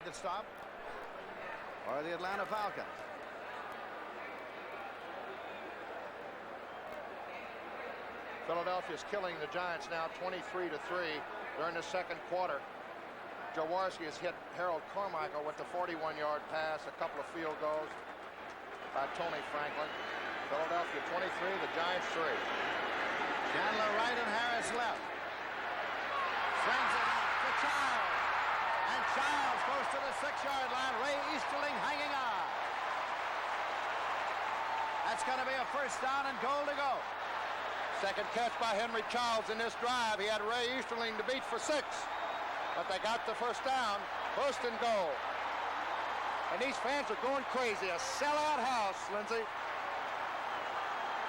market stop for the Atlanta Falcons. Philadelphia's killing the Giants now 23-3 during the second quarter. Jaworski has hit Harold Carmichael with the 41-yard pass, a couple of field goals by Tony Franklin. Philadelphia 23, the Giants 3. Chandler right and Harris left. Swings it out to Childs. And Childs goes to the 6-yard line. Ray Easterling hanging on. That's going to be a first down and goal to go. Second catch by Henry Childs in this drive. He had Ray Easterling to beat for 6. But they got the first down. First and goal. And these fans are going crazy. A sellout house, Lindsey.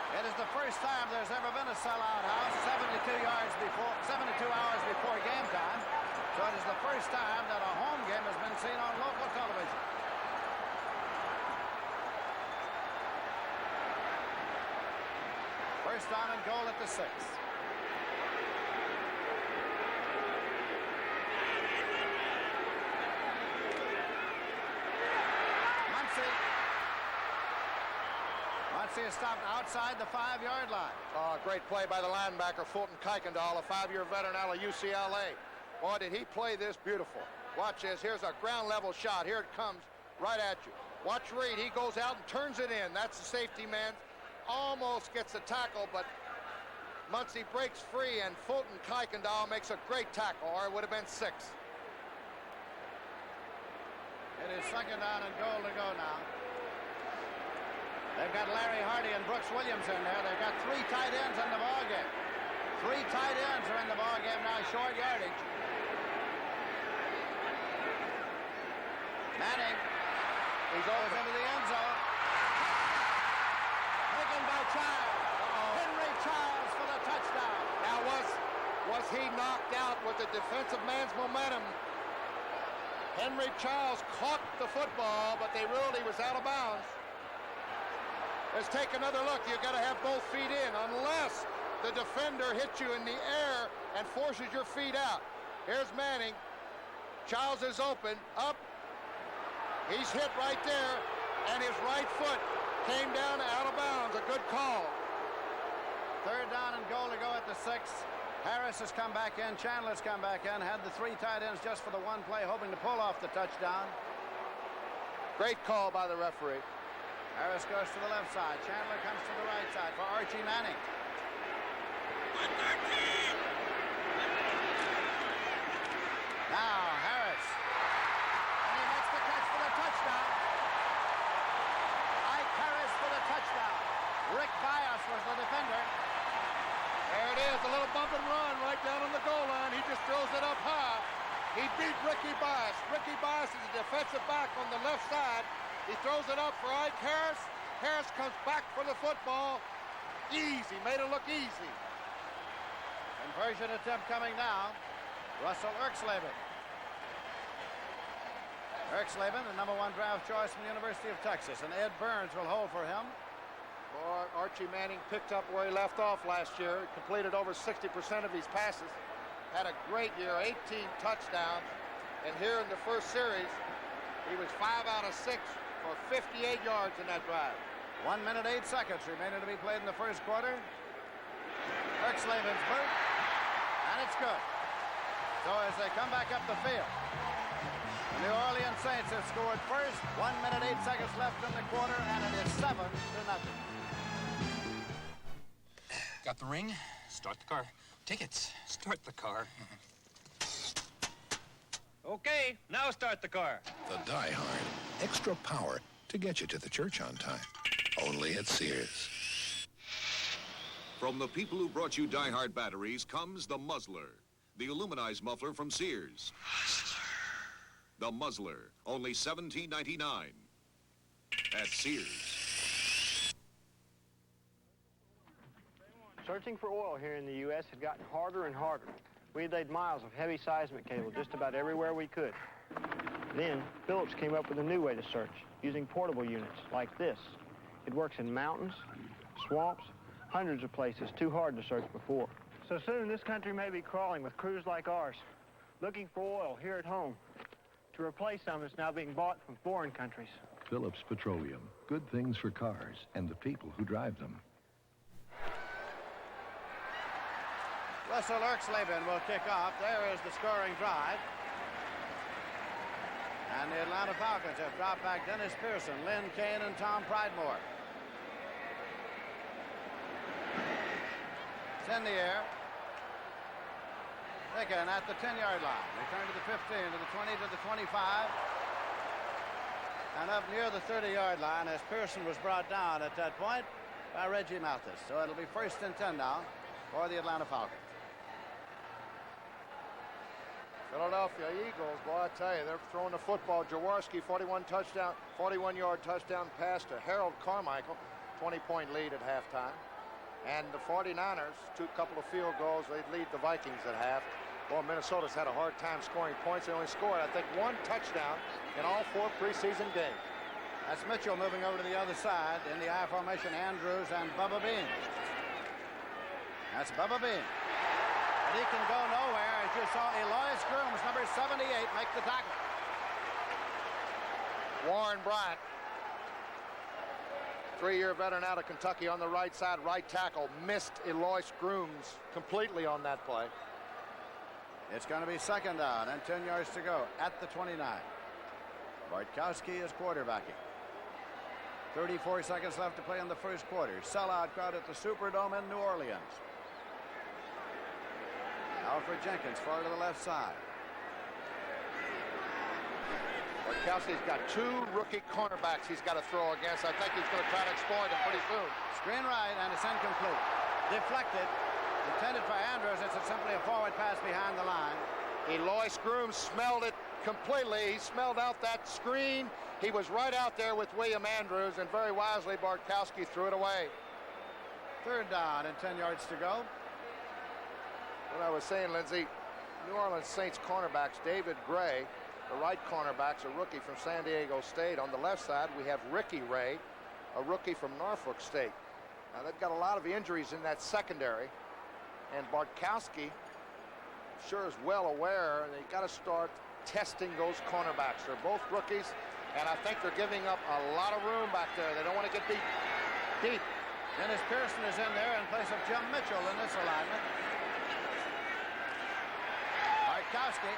It is the first time there's ever been a sellout house 72 hours before game time. So it is the first time that a home game has been seen on local television. First down and goal at the 6. Muncie is stopped outside the 5-yard line. Great play by the linebacker, Fulton Kuykendall, a 5-year veteran out of UCLA. Boy, did he play this beautiful. Watch this. Here's a ground-level shot. Here it comes right at you. Watch Reed. He goes out and turns it in. That's the safety man. Almost gets the tackle, but Muncie breaks free, and Fulton Kuykendall makes a great tackle, or it would have been 6. It is second down and goal to go now. They've got Larry Hardy and Brooks Williams in there. They've got 3 tight ends in the ballgame. 3 tight ends are in the ballgame now, short yardage. Manning. He goes into the end zone. Taken by Childs. Henry Childs for the touchdown. Now, was he knocked out with the defensive man's momentum? Henry Childs caught the football, but they ruled he was out of bounds. Let's take another look. You've got to have both feet in, unless the defender hits you in the air and forces your feet out. Here's Manning. Childs is open, up. He's hit right there, and his right foot came down out of bounds. A good call. Third down and goal to go at the 6. Harris has come back in. Chandler's come back in. Had the 3 tight ends just for the one play, hoping to pull off the touchdown. Great call by the referee. Harris goes to the left side. Chandler comes to the right side for Archie Manning. Now Harris. And he makes the catch for the touchdown. Ike Harris for the touchdown. Rick Bias was the defender. There it is, a little bump and run right down on the goal line. He just throws it up high. He beat Ricky Bias. Ricky Bias is a defensive back on the left side. He throws it up for Ike Harris. Harris comes back for the football. Easy, made it look easy. Conversion attempt coming now. Russell Erxleben. Erxleben, the #1 draft choice from the University of Texas, and Ed Burns will hold for him. Boy, Archie Manning picked up where he left off last year. Completed over 60% of his passes. Had a great year, 18 touchdowns. And here in the first series, he was 5 out of 6 for 58 yards in that drive. 1 minute, 8 seconds remaining to be played in the first quarter. Erxleben's hurt, and it's good. So as they come back up the field, the New Orleans Saints have scored first. 1 minute, 8 seconds left in the quarter, and it is 7-0. Got the ring? Start the car. Tickets. Start the car. Okay, now start the car. The Die Hard. Extra power to get you to the church on time. Only at Sears. From the people who brought you Die Hard batteries comes the Muzzler. The aluminized muffler from Sears. The Muzzler. Only $17.99. At Sears. Searching for oil here in the U.S. had gotten harder and harder. We had laid miles of heavy seismic cable just about everywhere we could. Then, Phillips came up with a new way to search, using portable units like this. It works in mountains, swamps, hundreds of places too hard to search before. So soon, this country may be crawling with crews like ours, looking for oil here at home. to replace some that's now being bought from foreign countries. Phillips Petroleum. Good things for cars and the people who drive them. Russell Erxleben will kick off. There is the scoring drive. And the Atlanta Falcons have dropped back Dennis Pearson, Lynn Kane, and Tom Pridemore. It's in the air. Picken at the 10-yard line. Return to the 15, to the 20, to the 25. And up near the 30-yard line as Pearson was brought down at that point by Reggie Mathis. So it'll be 1st and 10 now for the Atlanta Falcons. Philadelphia Eagles, boy, I tell you, they're throwing the football. Jaworski, 41-yard touchdown pass to Harold Carmichael, 20-point lead at halftime. And the 49ers, couple of field goals, they'd lead the Vikings at half. Well, Minnesota's had a hard time scoring points. They only scored, I think, 1 touchdown in all 4 preseason games. That's Mitchell moving over to the other side in the I formation. Andrews and Bubba Bean. That's Bubba Bean. And he can go nowhere, as you saw Elois Grooms, number 78, make the tackle. Warren Bryant, 3-year veteran out of Kentucky, on the right side, right tackle, missed Elois Grooms completely on that play. It's going to be 2nd down and 10 yards to go at the 29. Bartkowski is quarterbacking. 34 seconds left to play in the first quarter. Sellout crowd at the Superdome in New Orleans. Alfred Jenkins far to the left side. Bartkowski's got 2 rookie cornerbacks he's got to throw against. I think he's going to try to exploit them pretty soon. Screen right, and it's incomplete. Deflected. Intended for Andrews. It's simply a forward pass behind the line. Elois Grooms smelled it completely. He smelled out that screen. He was right out there with William Andrews, and very wisely Bartkowski threw it away. 3rd down and 10 yards to go. What I was saying, Lindsey, New Orleans Saints cornerbacks, David Gray, the right cornerback's a rookie from San Diego State. On the left side, we have Ricky Ray, a rookie from Norfolk State. Now, they've got a lot of injuries in that secondary, and Bartkowski sure is well aware, and they've got to start testing those cornerbacks. They're both rookies, and I think they're giving up a lot of room back there. They don't want to get beat deep. Dennis Pearson is in there in place of Jim Mitchell in this alignment. Bartkowski.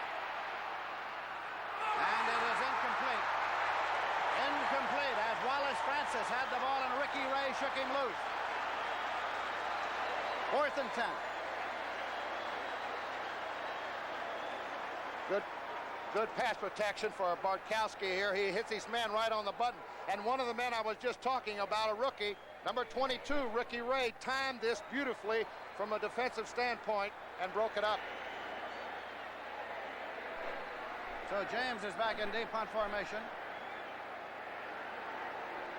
And it is incomplete. Incomplete as Wallace Francis had the ball and Ricky Ray shook him loose. 4th and 10. Good pass protection for Bartkowski here. He hits his man right on the button. And one of the men I was just talking about, a rookie, number 22, Ricky Ray, timed this beautifully from a defensive standpoint and broke it up. So James is back in deep punt formation.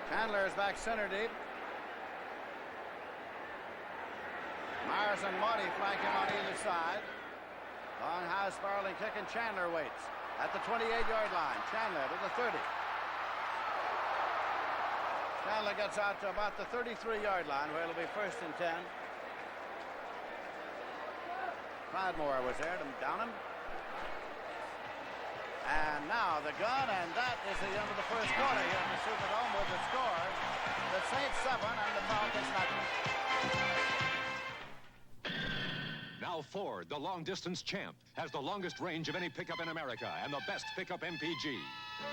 Chandler is back center deep. Myers and Marty flank him on either side. Long high spiraling kick, and Chandler waits at the 28-yard line. Chandler to the 30. Chandler gets out to about the 33-yard line where it'll be 1st and 10. Pridemore was there to down him. And now the gun, and that is the end of the first quarter here at the Superdome with the score. The Saints 7 and the Falcons nothing. Now Ford, the long-distance champ, has the longest range of any pickup in America and the best pickup MPG.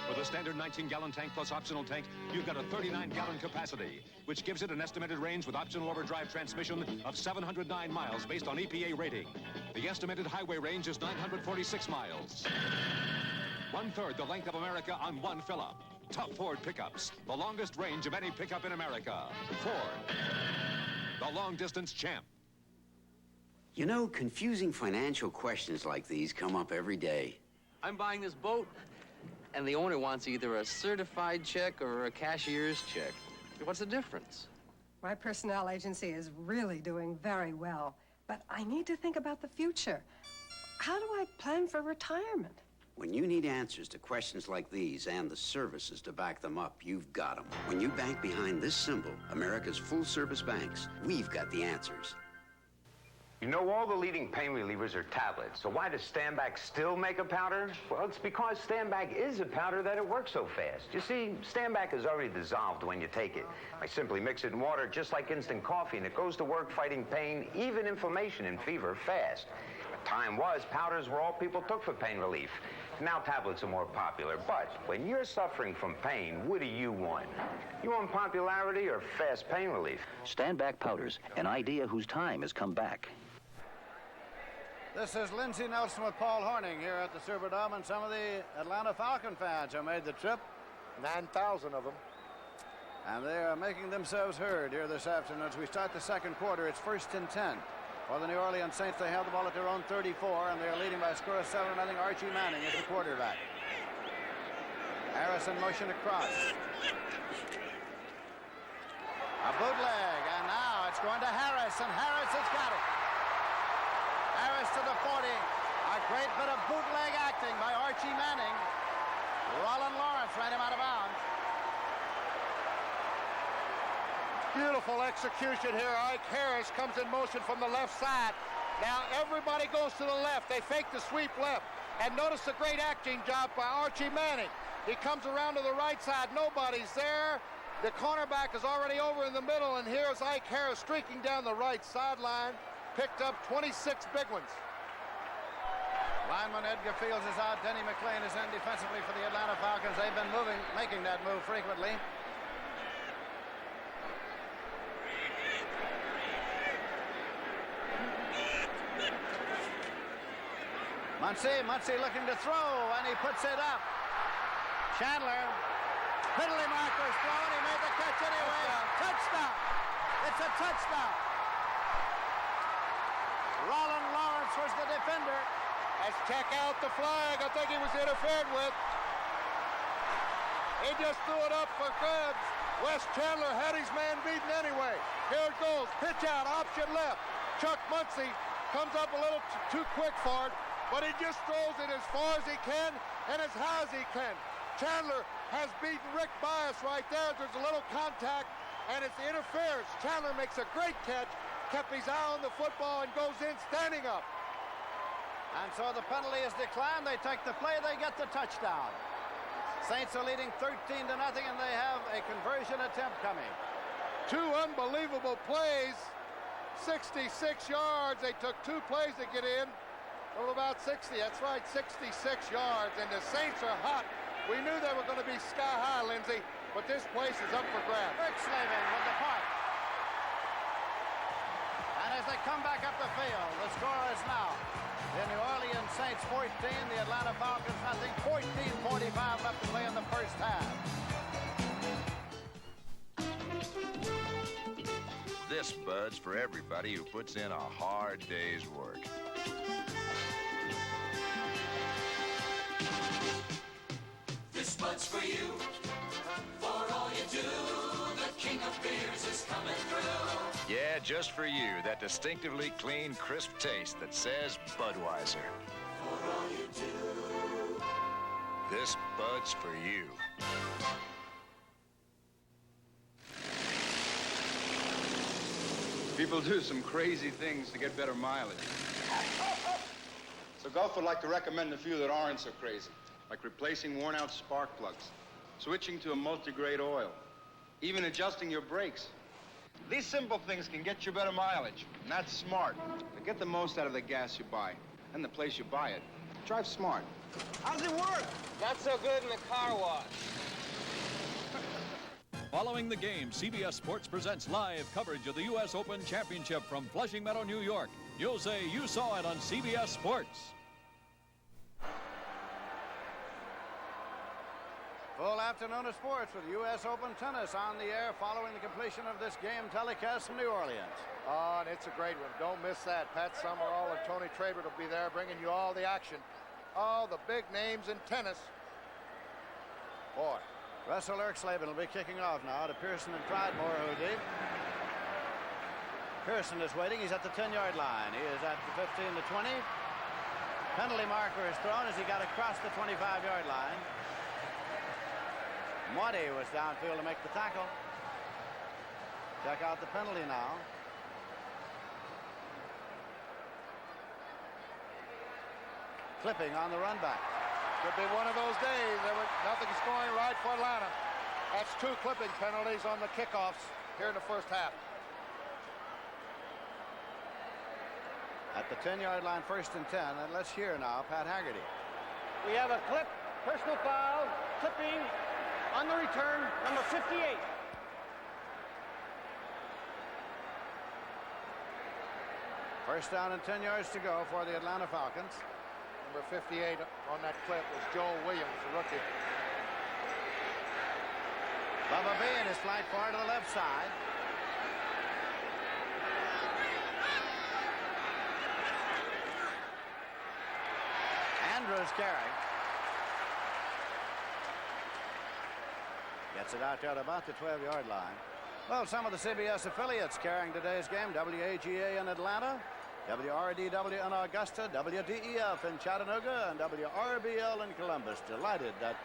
With a standard 19-gallon tank plus optional tank, you've got a 39-gallon capacity, which gives it an estimated range with optional overdrive transmission of 709 miles based on EPA rating. The estimated highway range is 946 miles. 1/3 the length of America on one fill-up. Tough Ford pickups, the longest range of any pickup in America. Ford, the long-distance champ. You know, confusing financial questions like these come up every day. I'm buying this boat, and the owner wants either a certified check or a cashier's check. What's the difference? My personnel agency is really doing very well, but I need to think about the future. How do I plan for retirement? When you need answers to questions like these and the services to back them up, you've got them. When you bank behind this symbol, America's full-service banks, we've got the answers. You know all the leading pain relievers are tablets, so why does Stanback still make a powder? Well, it's because Stanback is a powder that it works so fast. You see, Stanback is already dissolved when you take it. I simply mix it in water just like instant coffee, and it goes to work fighting pain, even inflammation and fever, fast. The time was, powders were all people took for pain relief. Now tablets are more popular, but when you're suffering from pain, what do you want? You want popularity or fast pain relief? Stanback powders, an idea whose time has come back. This is Lindsey Nelson with Paul Horning here at the Superdome, and some of the Atlanta Falcon fans who made the trip. 9,000 of them. And they are making themselves heard here this afternoon as we start the second quarter. It's 1st and 10. For the New Orleans Saints, they have the ball at their own 34, and they are leading by a score of 7-0. Archie Manning is the quarterback. Harrison motion across. A bootleg, and now it's going to Harris, and Harris has got it. Harris to the 40. A great bit of bootleg acting by Archie Manning. Roland Lawrence ran him out of bounds. Beautiful execution here. Ike Harris comes in motion from the left side. Now everybody goes to the left. They fake the sweep left. And notice the great acting job by Archie Manning. He comes around to the right side. Nobody's there. The cornerback is already over in the middle, and here's Ike Harris streaking down the right sideline. Picked up 26 big ones. Lineman Edgar Fields is out. Denny McClain is in defensively for the Atlanta Falcons. They've been making that move frequently. Muncie looking to throw, and he puts it up. Chandler, penalty marker's thrown. He made the catch anyway. Touchdown. It's a touchdown. Roland Lawrence was the defender. Let's check out the flag. I think he was interfered with. He just threw it up for grabs. Wes Chandler had his man beaten anyway. Here it goes. Pitch out, option left. Chuck Muncie comes up a little too quick for it, but he just throws it as far as he can and as high as he can. Chandler has beaten Rick Bias right there. There's a little contact, and it's interference. Chandler makes a great catch, kept his eye on the football, and goes in standing up. And so the penalty is declined. They take the play. They get the touchdown. Saints are leading 13-0, and they have a conversion attempt coming. Two unbelievable plays. 66 yards. They took two plays to get in. From about 60. That's right, 66 yards. And the Saints are hot. We knew they were going to be sky high, Lindsey, but this place is up for grabs. Rick Slavin with the punt. And as they come back up the field, the score is now the New Orleans Saints 14, the Atlanta Falcons nothing. 14:45 left to play in the first half. This Bud's for everybody who puts in a hard day's work. This Bud's for you, for all you do. The king of beers is coming through. Yeah, just for you, that distinctively clean, crisp taste that says Budweiser. For all you do. This Bud's for you. People do some crazy things to get better mileage. So Gulf would like to recommend a few that aren't so crazy, like replacing worn-out spark plugs, switching to a multi-grade oil, even adjusting your brakes. These simple things can get you better mileage, and that's smart. To get the most out of the gas you buy, and the place you buy it. Drive smart. How does it work? Not so good in the car wash. Following the game, CBS Sports presents live coverage of the U.S. Open Championship from Flushing Meadow, New York. You'll say you saw it on CBS Sports. Full afternoon of sports with U.S. Open tennis on the air following the completion of this game telecast from New Orleans. Oh, and it's a great one. Don't miss that. Pat Summerall and Tony Trabert will be there bringing you all the action. All the big names in tennis. Boy. Russell Erkslavin will be kicking off now to Pearson and Pridemore, who deep. Pearson is waiting. He's at the 10-yard line. He is at the 15 to 20. Penalty marker is thrown as he got across the 25-yard line. Monty was downfield to make the tackle. Check out the penalty now. clipping on the run back. Could be one of those days. Nothing's going right for Atlanta. That's 2 clipping penalties on the kickoffs here in the first half. At the 10-yard line, 1st and 10. And let's hear now Pat Haggerty. We have a clip, personal foul, clipping on the return, number 58. First down and 10 yards to go for the Atlanta Falcons. Number 58 on that clip was Joel Williams, the rookie. Bubba Bean is flanked far to the left side. Andrews carrying. Gets it out there at about the 12-yard line. Well, some of the CBS affiliates carrying today's game: WAGA in Atlanta, WRDW in Augusta, WDEF in Chattanooga, and WRBL in Columbus. Delighted that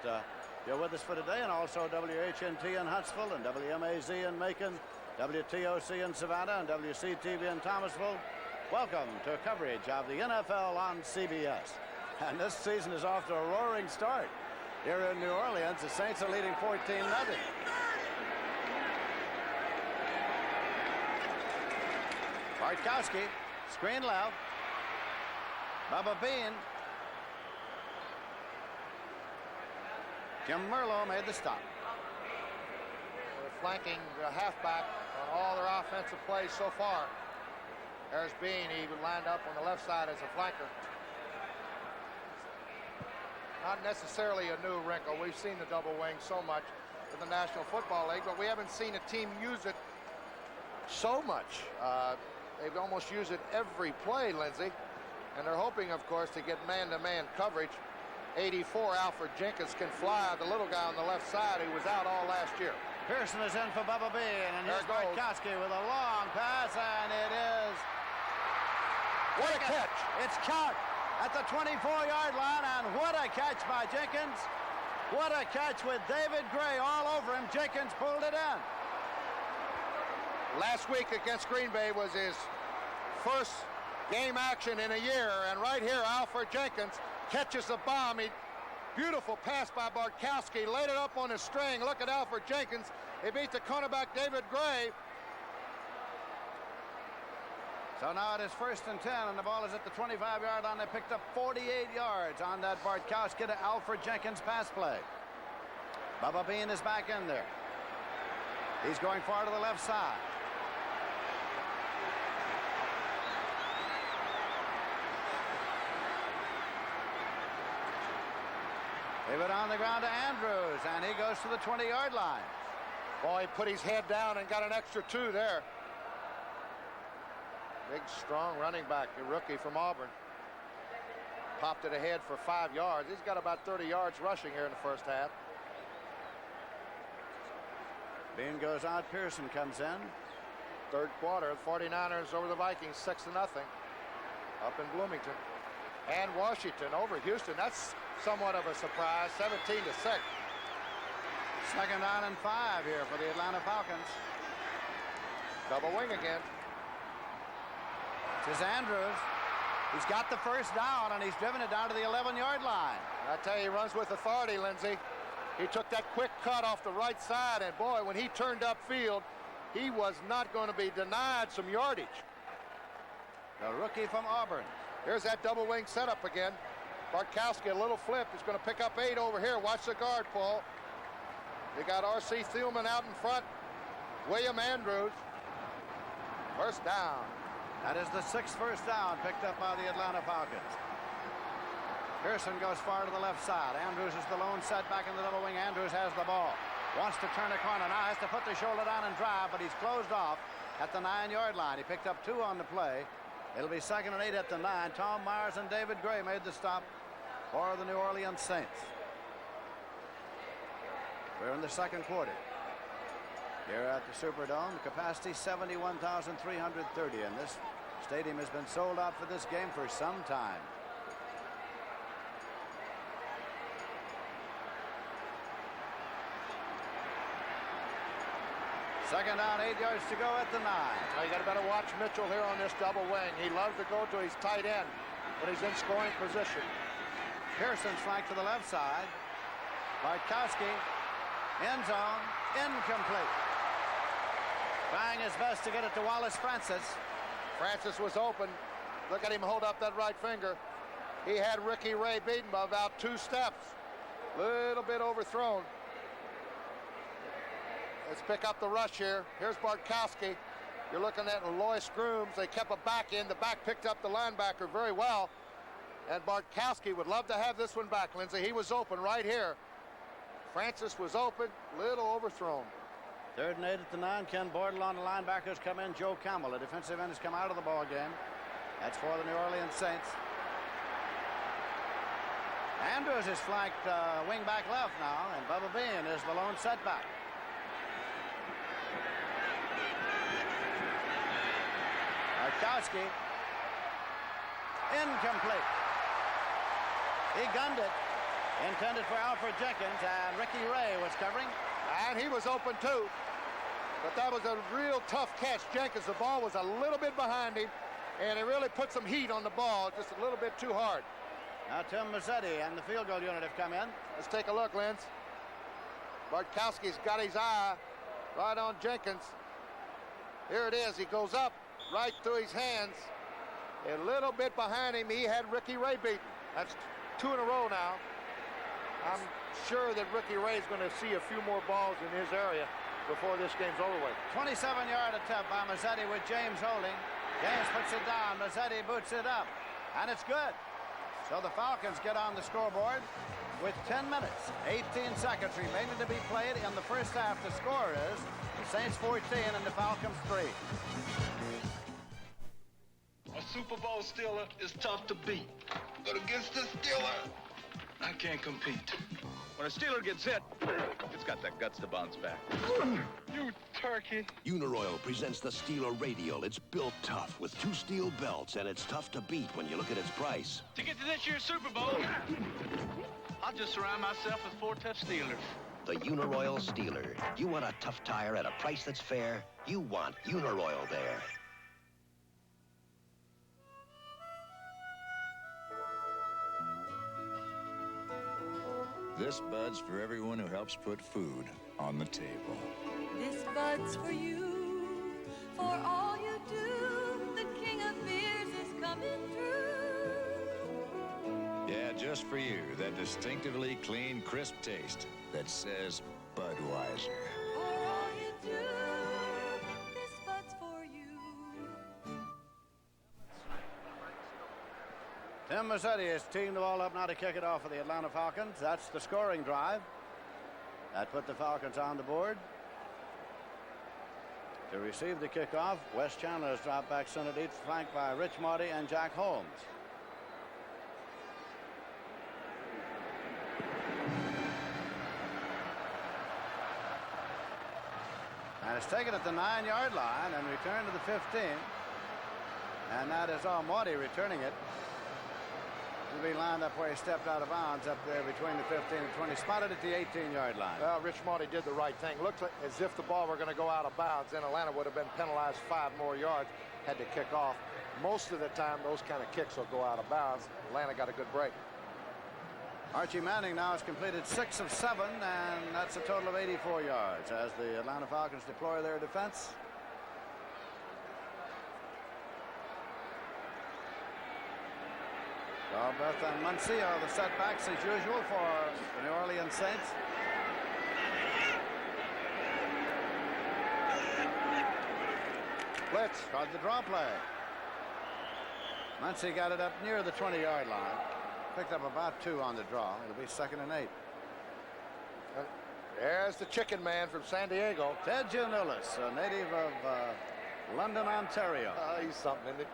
you're with us for today, and also WHNT in Huntsville, and WMAZ in Macon, WTOC in Savannah, and WCTV in Thomasville. Welcome to coverage of the NFL on CBS. And this season is off to a roaring start. Here in New Orleans, the Saints are leading 14-0. Bartkowski, screen left. Bubba Bean. Jim Merlo made the stop. They're flanking the halfback on all their offensive plays so far. There's Bean. He would land up on the left side as a flanker. Not necessarily a new wrinkle. We've seen the double wing so much in the National Football League, but we haven't seen a team use it so much. They've almost used it every play, Lindsey. And they're hoping, of course, to get man-to-man coverage. 84, Alfred Jenkins can fly, the little guy on the left side who was out all last year. Pearson is in for Bubba Bean, and here's Bartkowski with a long pass, and it is... What a catch! It's caught at the 24-yard line, and what a catch by Jenkins. What a catch with David Gray all over him. Jenkins pulled it in. Last week against Green Bay was his first game action in a year, and right here Alfred Jenkins catches the bomb. Beautiful pass by Bartkowski, laid it up on his string. Look at Alfred Jenkins. He beat the cornerback David Gray. So now it is 1st and 10, and the ball is at the 25-yard line. They picked up 48 yards on that Bartkowski to Alfred Jenkins pass play. Bubba Bean is back in there. He's going far to the left side. Give it on the ground to Andrews, and he goes to the 20-yard line. Boy, he put his head down and got an extra 2 there. Big, strong running back, a rookie from Auburn. Popped it ahead for 5 yards. He's got about 30 yards rushing here in the first half. Bean goes out, Pearson comes in. Third quarter, 49ers over the Vikings, 6-0 up in Bloomington. And Washington over Houston. That's somewhat of a surprise, 17-6. Second down and 5 here for the Atlanta Falcons. Double wing again. This is Andrews. He's got the first down, and he's driven it down to the 11-yard line. I tell you, he runs with authority, Lindsey. He took that quick cut off the right side, and boy, when he turned upfield, he was not going to be denied some yardage. The rookie from Auburn. Here's that double wing setup again. Bartkowski, a little flip. He's going to pick up 8 over here. Watch the guard, Paul. They got R.C. Thielman out in front. William Andrews. First down. That is the 6th first down picked up by the Atlanta Falcons. Pearson goes far to the left side. Andrews is the lone setback in the double wing. Andrews has the ball. Wants to turn a corner. Now has to put the shoulder down and drive, but he's closed off at the 9-yard line. He picked up 2 on the play. It'll be 2nd and 8 at the 9. Tom Myers and David Gray made the stop for the New Orleans Saints. We're in the second quarter. Here at the Superdome, the capacity 71,330, and this stadium has been sold out for this game for some time. Second down, 8 yards to go at the 9. Now you got to better watch Mitchell here on this double wing. He loves to go to his tight end when he's in scoring position. Pearson's flank to the left side. Bartkowski, end zone, incomplete. Trying his best to get it to Wallace Francis. Francis was open. Look at him hold up that right finger. He had Ricky Ray beaten by about 2 steps. Little bit overthrown. Let's pick up the rush here. Here's Bartkowski. You're looking at Lois Grooms. They kept a back in. The back picked up the linebacker very well. And Bartkowski would love to have this one back, Lindsey. He was open right here. Francis was open, little overthrown. 3rd and 8 at the 9. Ken Bordel on the linebackers come in. Joe Campbell, the defensive end, has come out of the ball game. That's for the New Orleans Saints. Andrews is flanked wing back left now, and Bubba Bean is the lone setback. Bartkowski, incomplete. He gunned it, intended for Alfred Jenkins, and Ricky Ray was covering. And he was open too. But that was a real tough catch. Jenkins, the ball was a little bit behind him, and it really put some heat on the ball, just a little bit too hard. Now Tim Mazzetti and the field goal unit have come in. Let's take a look, Linz. Bartkowski's got his eye right on Jenkins. Here it is. He goes up right through his hands. A little bit behind him, he had Ricky Ray beaten. That's 2 in a row now. I'm sure that Ricky Ray's going to see a few more balls in his area before this game's over with. 27-yard attempt by Mazzetti with James holding. James puts it down. Mazzetti boots it up. And it's good. So the Falcons get on the scoreboard with 10 minutes, 18 seconds remaining to be played in the first half. The score is Saints 14 and the Falcons 3. A Super Bowl Steeler is tough to beat. But against the Steeler, I can't compete. When a Steeler gets hit, it's got the guts to bounce back. You turkey. Uniroyal presents the Steeler Radial. It's built tough with 2 steel belts, and it's tough to beat when you look at its price. To get to this year's Super Bowl, I'll just surround myself with 4 tough Steelers. The Uniroyal Steeler. You want a tough tire at a price that's fair? You want Uniroyal there. This Bud's for everyone who helps put food on the table. This Bud's for you, for all you do. The king of beers is coming through. Yeah, just for you, that distinctively clean, crisp taste that says Budweiser. For all you do, this Bud's for you. Tim Mazzetti has teamed the ball up now to kick it off for the Atlanta Falcons. That's the scoring drive. That put the Falcons on the board. To receive the kickoff, Wes Chandler has dropped back center deep, flanked by Rich Marty and Jack Holmes. And it's taken at the 9-yard line and returned to the 15. And that is Marty returning it. To be lined up where he stepped out of bounds up there between the 15 and 20, spotted at the 18-yard line. Well, Rich Marty did the right thing. Looked like as if the ball were going to go out of bounds. Then Atlanta would have been penalized 5 more yards, had to kick off. Most of the time, those kind of kicks will go out of bounds. Atlanta got a good break. Archie Manning now has completed 6 of 7, and that's a total of 84 yards as the Atlanta Falcons deploy their defense. Beth and Muncie are the setbacks as usual for the New Orleans Saints. Blitz caused the draw play. Muncie got it up near the 20-yard line. Picked up about 2 on the draw. It'll be 2nd and 8. There's the chicken man from San Diego. Ted Giannoulis, a native of London, Ontario. He's something, isn't he?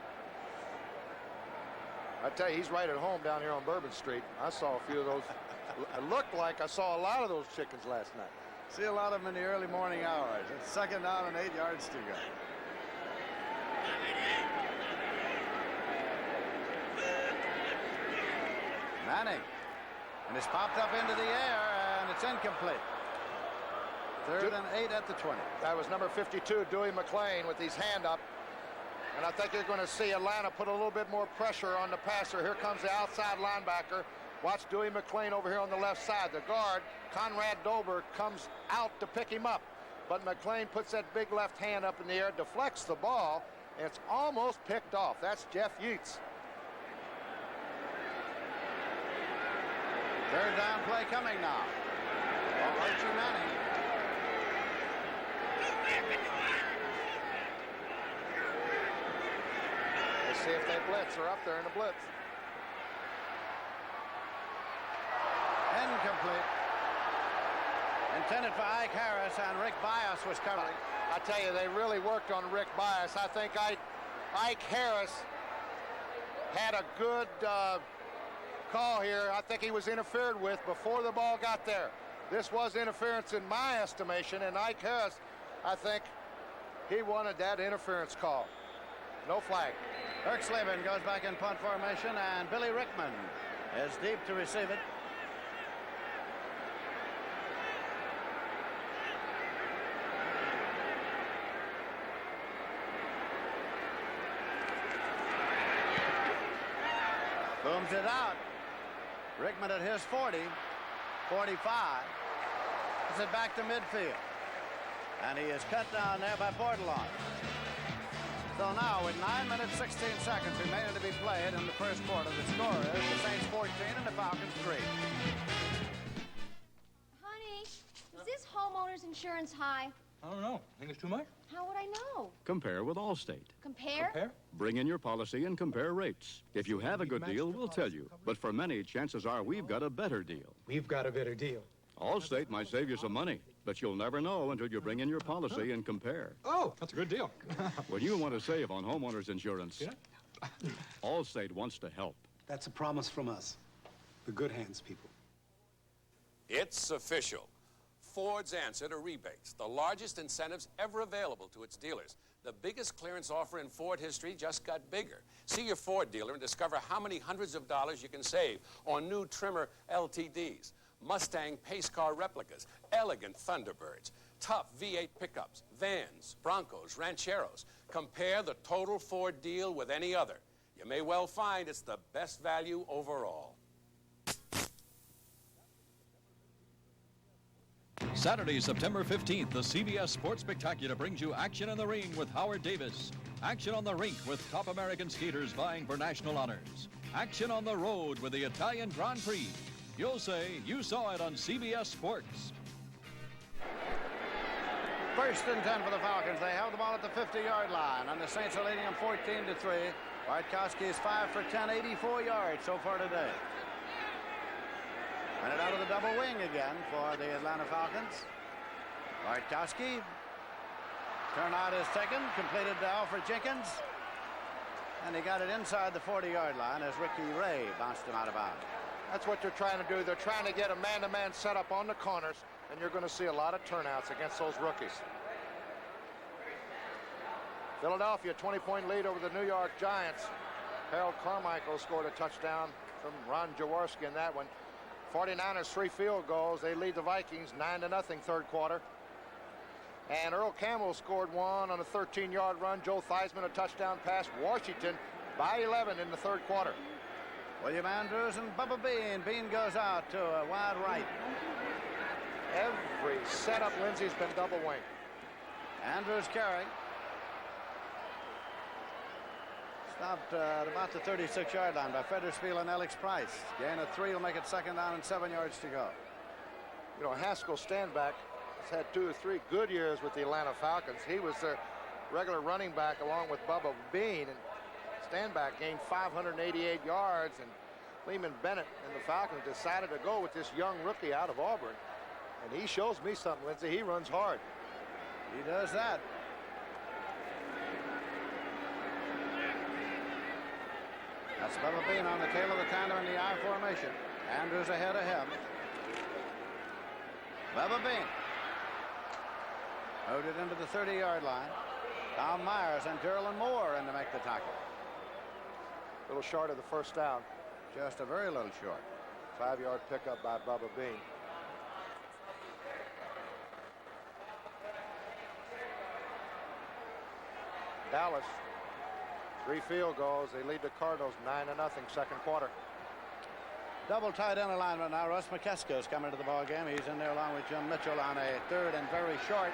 I tell you, he's right at home down here on Bourbon Street. I saw a few of those. It looked like I saw a lot of those chickens last night. See a lot of them in the early morning hours. It's 2nd down and 8 yards to go. Manning. And it's popped up into the air, and it's incomplete. 3rd and 8 at the 20. That was number 52, Dewey McClain, with his hand up. And I think you're going to see Atlanta put a little bit more pressure on the passer. Here comes the outside linebacker. Watch Dewey McClain over here on the left side. The guard, Conrad Dober, comes out to pick him up. But McClain puts that big left hand up in the air, deflects the ball, and it's almost picked off. That's Jeff Yeats. Third down play coming now. For Archie Manning. Let's see if they blitz. They're up there in the blitz. Incomplete. Intended for Ike Harris, and Rick Bias was covering. I tell you, they really worked on Rick Bias. I think Ike Harris had a good call here. I think he was interfered with before the ball got there. This was interference in my estimation, and Ike Harris, I think he wanted that interference call. No flag. Kirk Slavin goes back in punt formation, and Billy Rickman is deep to receive it. Booms it out. Rickman at his 40, 45. Puts it back to midfield. And he is cut down there by Bordelon. So now, with 9 minutes, 16 seconds remaining to be played in the first quarter, the score is the Saints 14 and the Falcons 3. Honey, is this homeowner's insurance high? I don't know. Think it's too much? How would I know? Compare with Allstate. Compare? Bring in your policy and compare rates. If you have a good deal, we'll tell you. But for many, chances are we've got a better deal. We've got a better deal. Allstate might save you some money, but you'll never know until you bring in your policy and compare. Oh, that's a good deal. When you want to save on homeowners insurance, Allstate wants to help. That's a promise from us, the Good Hands people. It's official. Ford's answer to rebates, the largest incentives ever available to its dealers. The biggest clearance offer in Ford history just got bigger. See your Ford dealer and discover how many hundreds of dollars you can save on new trimmer LTDs, Mustang pace car replicas, elegant Thunderbirds, tough V8 pickups, vans, Broncos, Rancheros. Compare the total Ford deal with any other. You may well find it's the best value overall. Saturday, September 15th, the CBS Sports Spectacular brings you action in the ring with Howard Davis. Action on the rink with top American skaters vying for national honors. Action on the road with the Italian Grand Prix. You'll say you saw it on CBS Sports. First and 10 for the Falcons. They held the ball at the 50-yard line, and the Saints are leading them 14-3. Bartkowski is 5 for 10, 84 yards so far today. And it out of the double wing again for the Atlanta Falcons. Bartkowski. Turnout is taken. Completed to Alfred Jenkins. And he got it inside the 40-yard line as Ricky Ray bounced him out of bounds. That's what they're trying to do. They're trying to get a man-to-man setup on the corners, and you're going to see a lot of turnouts against those rookies. Philadelphia, 20-point lead over the New York Giants. Harold Carmichael scored a touchdown from Ron Jaworski in that one. 49ers 3 field goals. They lead the Vikings 9-0 third quarter. And Earl Campbell scored one on a 13-yard run. Joe Theismann a touchdown pass. Washington by 11 in the third quarter. William Andrews and Bubba Bean. Bean goes out to a wide right. Every setup, Lindsey's been double wing. Andrews carrying. Stopped at about the 36-yard line by Federspiel and Alex Price. Gain of 3 will make it second down and 7 yards to go. You know, Haskell Standback has had 2 or 3 good years with the Atlanta Falcons. He was their regular running back along with Bubba Bean, and Standback gained 588 yards, and Lehman Bennett and the Falcons decided to go with this young rookie out of Auburn. And he shows me something, Lindsey. He runs hard. He does that. That's Bubba Bean on the tail of the tandem in the I formation. Andrews ahead of him. Bubba Bean. Moved it into the 30-yard line. Tom Myers and Derlin Moore in to make the tackle. A little short of the first down. Just a very little short. 5-yard pickup by Bubba Bean. Dallas, 3 field goals. They lead the Cardinals 9-0 second quarter. Double tight end alignment now. Russ McKeska is coming to the ball game. He's in there along with Jim Mitchell on a third and very short.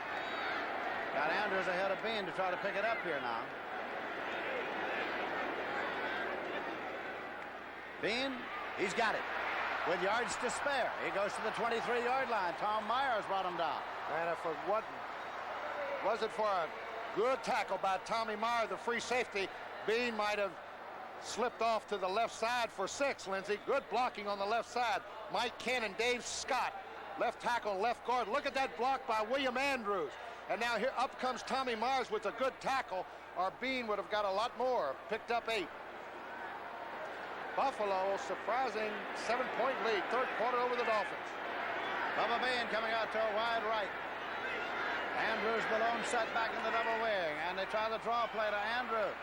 Got Andrews ahead of Bean to try to pick it up here now. Bean, he's got it. With yards to spare. He goes to the 23-yard line. Tom Myers brought him down. And if it wasn't for a good tackle by Tommy Myers, the free safety, Bean might have slipped off to the left side for 6, Lindsey. Good blocking on the left side. Mike Ken and Dave Scott, left tackle, left guard. Look at that block by William Andrews. And now here up comes Tommy Myers with a good tackle, or Bean would have got a lot more. Picked up 8. Buffalo, surprising 7-point lead, third quarter over the Dolphins. Bubba Bean coming out to a wide right. Andrews the lone setback in the double wing, and they try the draw play to Andrews.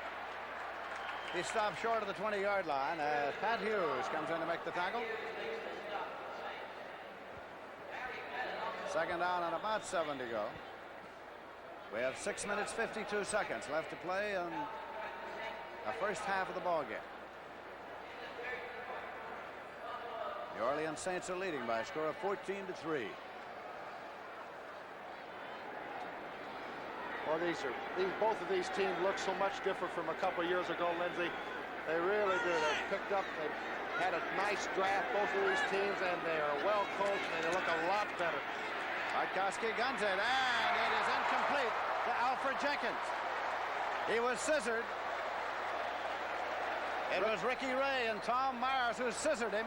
He stopped short of the 20-yard line as Pat Hughes comes in to make the tackle. Second down and about 7 to go. We have 6 minutes, 52 seconds left to play in the first half of the ball game. The Orleans Saints are leading by a score of 14-3. Well, both of these teams look so much different from a couple years ago, Lindsey. They really do. They've picked up, they've had a nice draft, both of these teams, and they are well coached, and they look a lot better. Bartkowski guns it, and it is incomplete to Alfred Jenkins. He was scissored. It was Ricky Ray and Tom Myers who scissored him.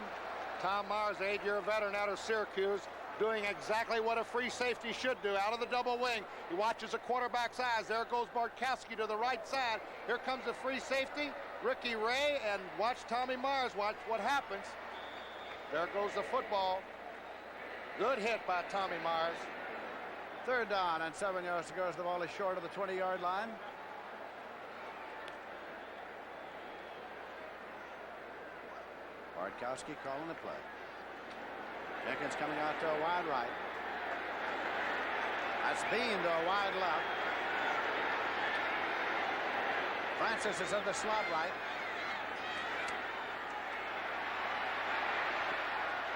Tom Myers, 8-year veteran out of Syracuse, doing exactly what a free safety should do, out of the double wing. He watches the quarterback's eyes. There goes Bartkowski to the right side. Here comes the free safety, Ricky Ray, and watch Tommy Myers. Watch what happens. There goes the football. Good hit by Tommy Myers. Third down and 7 yards to go as the ball is short of the 20-yard line. Bartkowski calling the play. Jenkins coming out to a wide right. That's Bean to a wide left. Francis is in the slot right.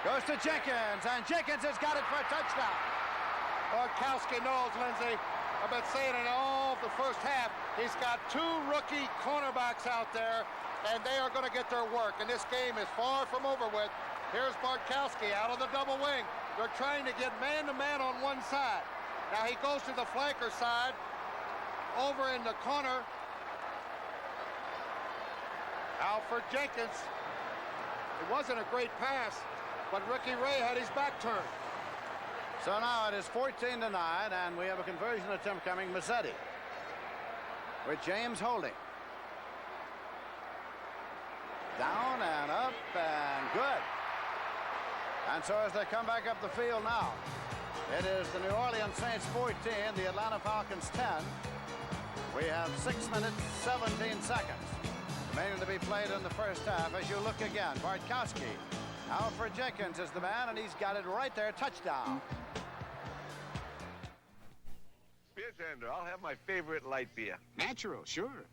Goes to Jenkins, and Jenkins has got it for a touchdown. Bartkowski knows, Lindsey. I've been saying it all the first half. He's got 2 rookie cornerbacks out there, and they are going to get their work. And this game is far from over with. Here's Bartkowski out of the double wing. They're trying to get man-to-man on one side. Now he goes to the flanker side, over in the corner. Alfred Jenkins. It wasn't a great pass, but Ricky Ray had his back turned. So now it is 14-9, and we have a conversion attempt coming. Mazzetti with James holding. Down and up and good. And so as they come back up the field now, it is the New Orleans Saints 14, the Atlanta Falcons 10. We have 6 minutes, 17 seconds remaining to be played in the first half. As you look again, Bartkowski. Alfred Jenkins is the man, and he's got it right there. Touchdown. Beer tender, I'll have my favorite light beer. Natural, sure.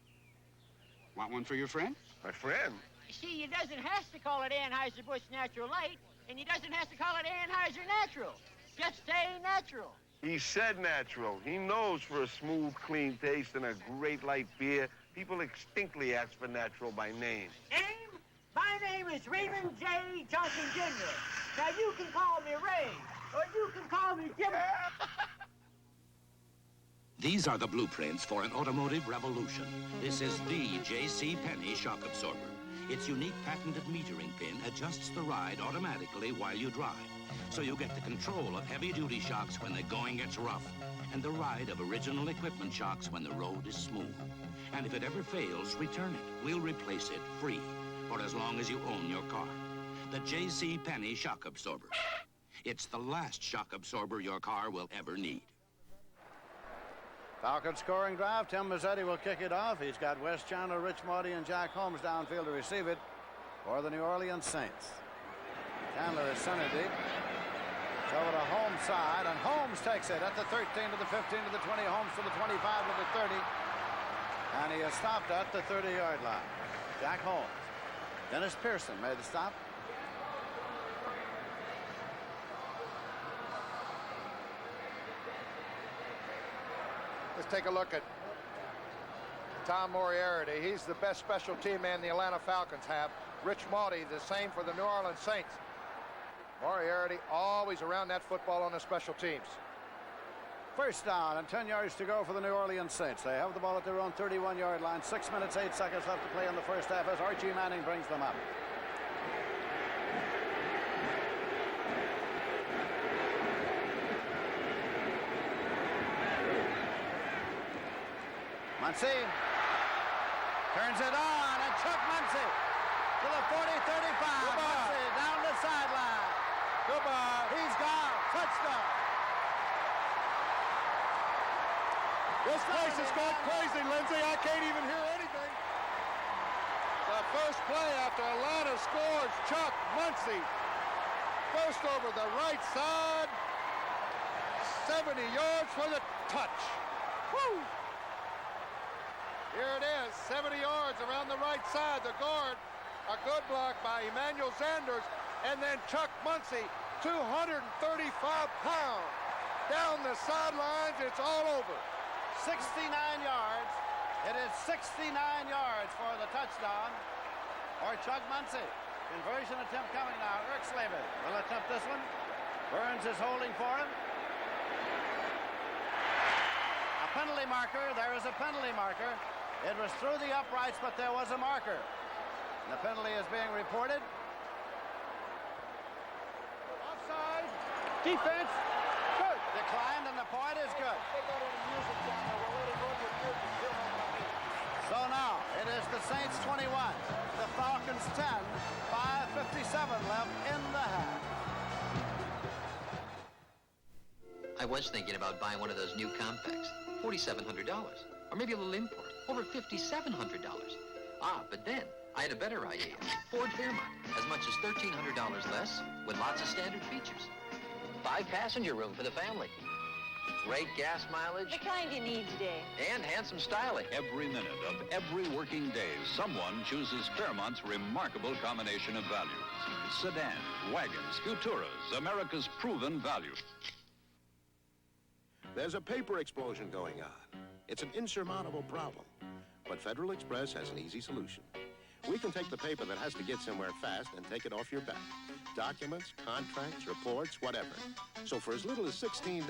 Want one for your friend? My friend? See, he doesn't have to call it Anheuser-Busch Natural Light, and he doesn't have to call it Anheuser Natural. Just say natural. He said natural. He knows for a smooth, clean taste and a great light beer, people distinctly ask for natural by name. Name? My name is Raymond J. Johnson Jr. Now, you can call me Ray, or you can call me Jim. These are the blueprints for an automotive revolution. This is the J.C. Penney shock absorber. Its unique patented metering pin adjusts the ride automatically while you drive. So you get the control of heavy-duty shocks when the going gets rough, and the ride of original equipment shocks when the road is smooth. And if it ever fails, return it. We'll replace it free for as long as you own your car. The J.C. Penney shock absorber. It's the last shock absorber your car will ever need. Falcons scoring drive. Tim Mazzetti will kick it off. He's got Wes Chandler, Rich Morty, and Jack Holmes downfield to receive it for the New Orleans Saints. Chandler is center deep. It's over to Holmes' side, and Holmes takes it at the 13 to the 15 to the 20. Holmes to the 25 to the 30. And he is stopped at the 30-yard line. Jack Holmes. Dennis Pearson made the stop. take a look at Tom Moriarty. He's the best special team man the Atlanta Falcons have. Rich Maudie, the same for the New Orleans Saints. Moriarty always around that football on the special teams. First down and 10 yards to go for the New Orleans Saints. They have the ball at their own 31-yard line. 6 minutes, 8 seconds left to play in the first half as Archie Manning brings them up. Muncy turns it on, and Chuck Muncy to the 40-35. Muncy down the sideline. Goodbye. He's gone. Touchdown. This place has gone crazy, Lindsay. I can't even hear anything. The first play after Atlanta scores, Chuck Muncy. First over the right side. 70 yards for the touch. Woo! Here it is, 70 yards around the right side. The guard, a good block by Emmanuel Sanders. And then Chuck Muncy, 235 pounds. Down the sidelines, it's all over. 69 yards. It is 69 yards for the touchdown for Chuck Muncy. Conversion attempt coming now. Erxleben will attempt this one. Burns is holding for him. A penalty marker. There is a penalty marker. It was through the uprights, but there was a marker. And the penalty is being reported. Offside. Defense. Good. Declined, and the point is good. So now, it is the Saints 21, the Falcons 10, 5:57 left in the half. I was thinking about buying one of those new compacts, $4,700, or maybe a little import, over $5,700. But then I had a better idea. Ford Fairmont, as much as $1,300 less, with lots of standard features. 5-passenger room for the family. Great gas mileage. The kind you need today. And handsome styling. Every minute of every working day, someone chooses Fairmont's remarkable combination of values. Sedans, wagons, Futuras, America's proven value. There's a paper explosion going on. It's an insurmountable problem. But Federal Express has an easy solution. We can take the paper that has to get somewhere fast and take it off your back. Documents, contracts, reports, whatever. So for as little as $16,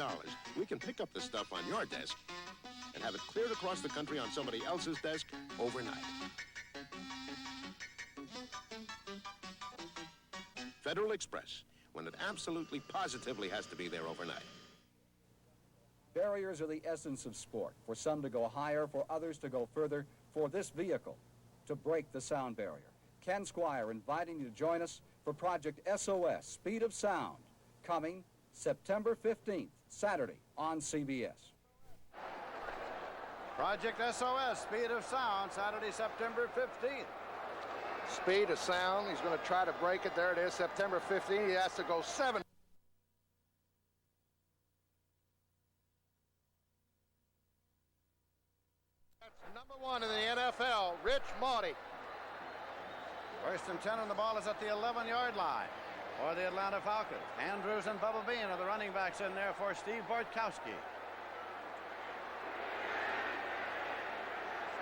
we can pick up the stuff on your desk and have it cleared across the country on somebody else's desk overnight. Federal Express, when it absolutely positively has to be there overnight. Barriers are the essence of sport. For some to go higher, for others to go further. For this vehicle to break the sound barrier. Ken Squire inviting you to join us for Project SOS, Speed of Sound, coming September 15th, Saturday on CBS. Project SOS, Speed of Sound, Saturday, September 15th. Speed of Sound, he's going to try to break it. There it is, September 15th. He has to go 7. Number 1 in the NFL, Rich Maudie. First and 10, and the ball is at the 11-yard line for the Atlanta Falcons. Andrews and Bubba Bean are the running backs in there for Steve Bartkowski.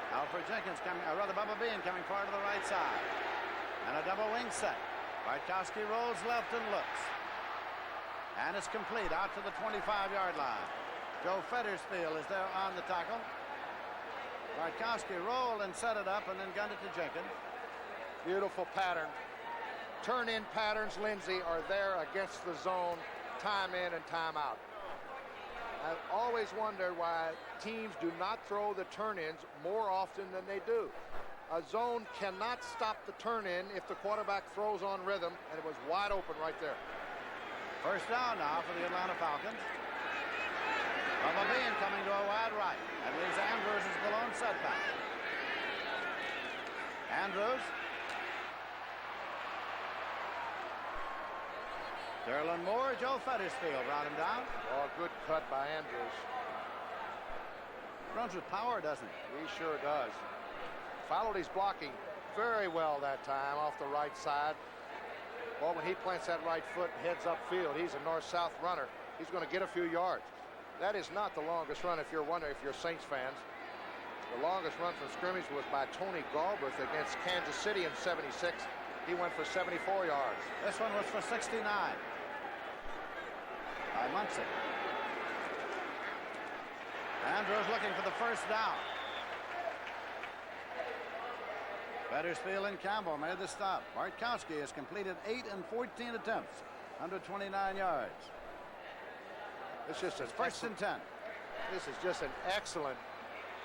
Alfred Jenkins coming, or rather Bubba Bean coming far to the right side. And a double wing set. Bartkowski rolls left and looks. And it's complete out to the 25-yard line. Joe Fettersfield is there on the tackle. Bartkowski rolled and set it up and then gunned it to Jenkins. Beautiful pattern. Turn-in patterns, Lindsay, are there against the zone, time in and time out. I've always wondered why teams do not throw the turn-ins more often than they do. A zone cannot stop the turn-in if the quarterback throws on rhythm, and it was wide open right there. First down now for the Atlanta Falcons. Bubba Bean coming to a wide right. That leaves Andrews as the lone setback. Andrews. Sterling Moore, Joe Fettersfield brought him down. Oh, good cut by Andrews. Runs with power, doesn't he? He sure does. Followed his blocking very well that time off the right side. Well, when he plants that right foot and heads upfield, he's a north-south runner. He's going to get a few yards. That is not the longest run, if you're wondering, if you're Saints fans. The longest run from scrimmage was by Tony Galbraith against Kansas City in '76. He went for 74 yards. This one was for 69 by Muncie. Andrews looking for the first down. Fettersfield and Campbell made the stop. Bartkowski has completed 8 and 14 attempts, 129 yards. It's just a first and 10. This is just an excellent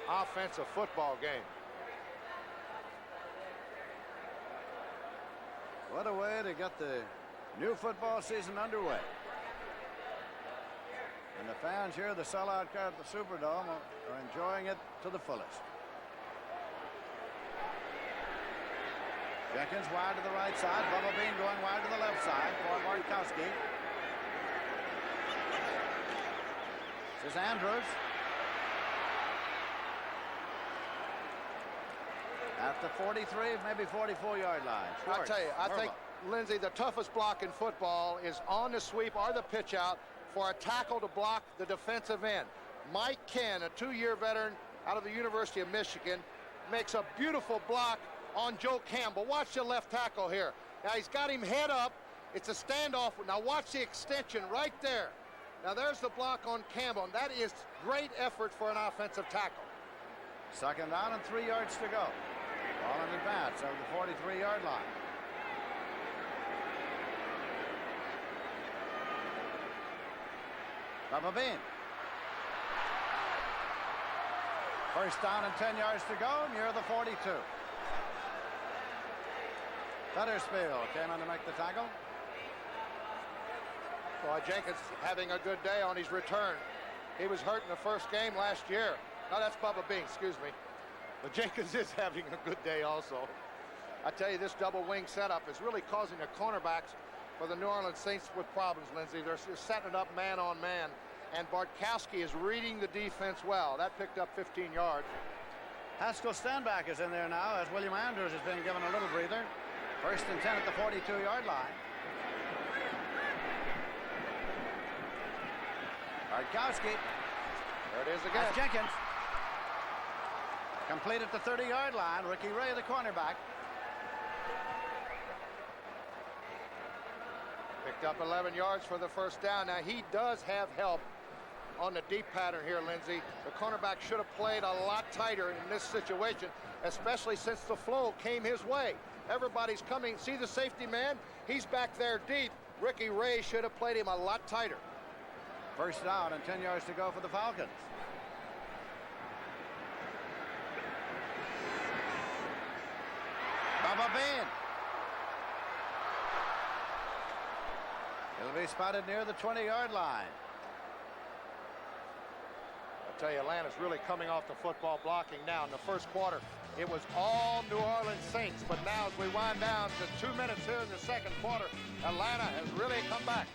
offensive football game. What a way to get the new football season underway. And the fans here, the sellout crowd at the Superdome, are enjoying it to the fullest. Jenkins wide to the right side. Bubba Bean going wide to the left side for Bartkowski. This is Andrews. At the 43, maybe 44-yard line. I'll tell you, I think, Lindsey, the toughest block in football is on the sweep or the pitch out for a tackle to block the defensive end. Mike Ken, a 2-year veteran out of the University of Michigan, makes a beautiful block on Joe Campbell. Watch the left tackle here. Now he's got him head up. It's a standoff. Now watch the extension right there. Now there's the block on Campbell. And that is great effort for an offensive tackle. Second down and 3 yards to go. Ball in advance of the 43-yard line. Bubba Bean. First down and 10 yards to go near the 42. Fettersfield came in to make the tackle. Well, Jenkins having a good day on his return. He was hurt in the first game last year. No, that's Bubba Bean, excuse me. But Jenkins is having a good day also. I tell you, this double wing setup is really causing the cornerbacks for the New Orleans Saints with problems, Lindsey. They're setting it up man on man, and Bartkowski is reading the defense well. That picked up 15 yards. Haskell Stanback is in there now as William Andrews is being given a little breather. First and 10 at the 42-yard line. Bartkowski. There it is again. That's Jenkins. Complete at the 30-yard line. Ricky Ray, the cornerback. Picked up 11 yards for the first down. Now, he does have help on the deep pattern here, Lindsey. The cornerback should have played a lot tighter in this situation, especially since the flow came his way. Everybody's coming. See the safety man? He's back there deep. Ricky Ray should have played him a lot tighter. First down and 10 yards to go for the Falcons. Bubba Bean. It'll be spotted near the 20-yard line. I tell you, Atlanta's really coming off the football blocking now. In the first quarter, it was all New Orleans Saints. But now as we wind down to 2 minutes here in the second quarter, Atlanta has really come back.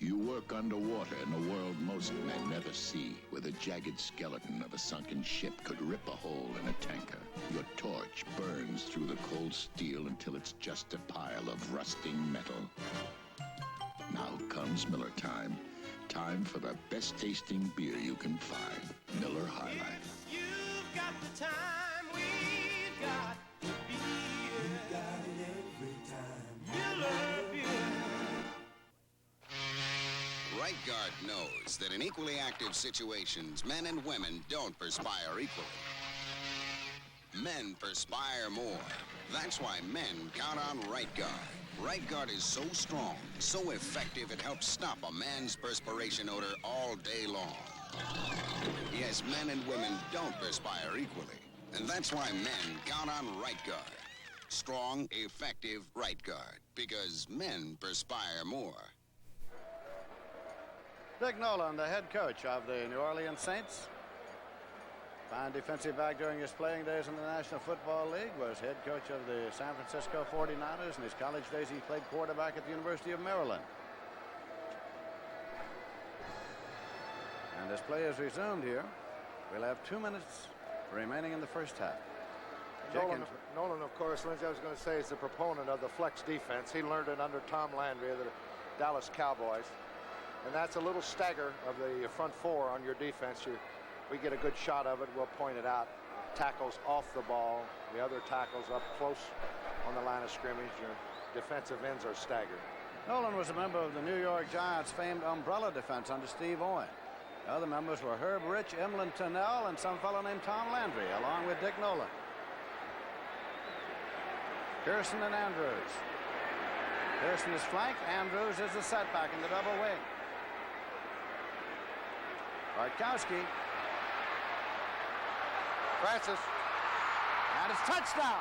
You work underwater in a world most men never see, where the jagged skeleton of a sunken ship could rip a hole in a tanker. Your torch burns through the cold steel until it's just a pile of rusting metal. Now comes Miller time. Time for the best tasting beer you can find. Miller High Life. You've got the time, we've got the beer. You got it every time. Miller beer. Right Guard knows that in equally active situations, men and women don't perspire equally. Men perspire more. That's why men count on Right Guard. Right Guard is so strong, so effective, it helps stop a man's perspiration odor all day long. Yes, men and women don't perspire equally. And that's why men count on Right Guard. Strong, effective Right Guard. Because men perspire more. Dick Nolan, the head coach of the New Orleans Saints. Fine defensive back during his playing days in the National Football League, was head coach of the San Francisco 49ers. In his college days, he played quarterback at the University of Maryland. And as play is resumed here, we'll have 2 minutes remaining in the first half. Nolan, of course, Lindsey, I was going to say, is the proponent of the flex defense. He learned it under Tom Landry of the Dallas Cowboys. And that's a little stagger of the front four on your defense. We get a good shot of it. We'll point it out. Tackles off the ball. The other tackles up close on the line of scrimmage. Your defensive ends are staggered. Nolan was a member of the New York Giants' famed umbrella defense under Steve Owen. The other members were Herb Rich, Emlyn Tunnell, and some fellow named Tom Landry, along with Dick Nolan. Pearson and Andrews. Pearson is flank. Andrews is the setback in the double wing. Bartkowski. Francis. And it's touchdown.